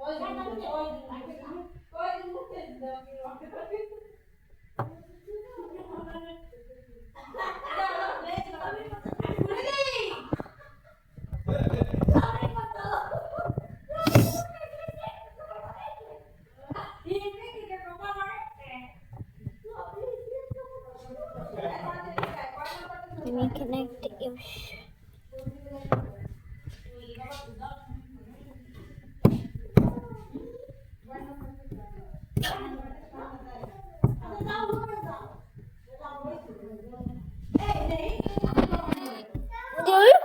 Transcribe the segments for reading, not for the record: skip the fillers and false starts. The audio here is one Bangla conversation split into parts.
Let me connect it.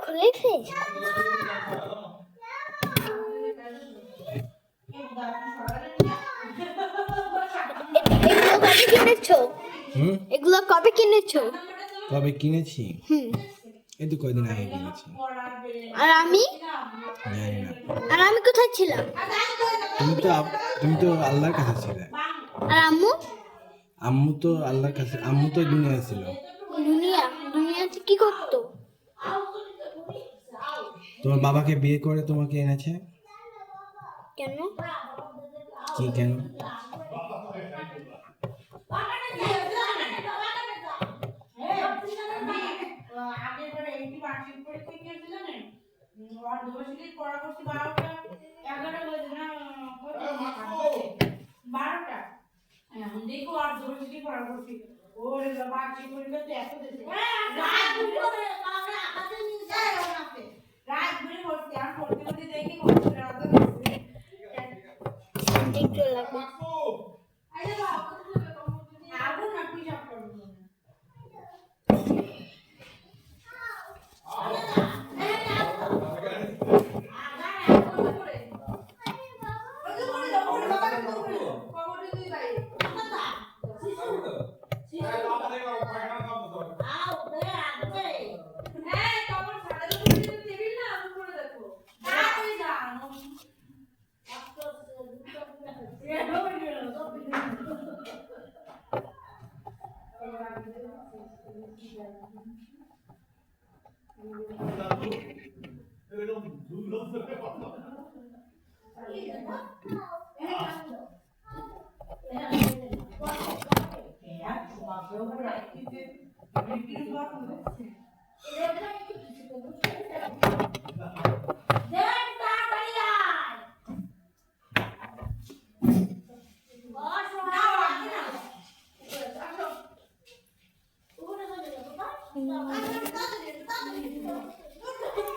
খুলে ফেস এগুলো কবে কিনেছো? কবে কিনেছি? এই তো কয়দিন আগে কিনেছি। আর আমি জানি না। আর আমি কোথায় ছিলাম? তুমি তো আল্লাহর কাছে ছিলে। আর আম্মু? আম্মু তো আল্লাহর কাছে, আম্মু তো দুনিয়ায় ছিল। দুনিয়াতে কি করতো? তোমার বাবাকে বিয়ে করে তোমাকে এনেছে। কেন? কি কেন? দেখো আর দোষী করা করছি ওরে বাচ্চি করে তো এত দিছে রাত ঘুরে বসতে আর পড়তে পড়তে দেখি কত রাত হচ্ছে দেখতে লাগবে আরে বাবা আগুন না পিছা করব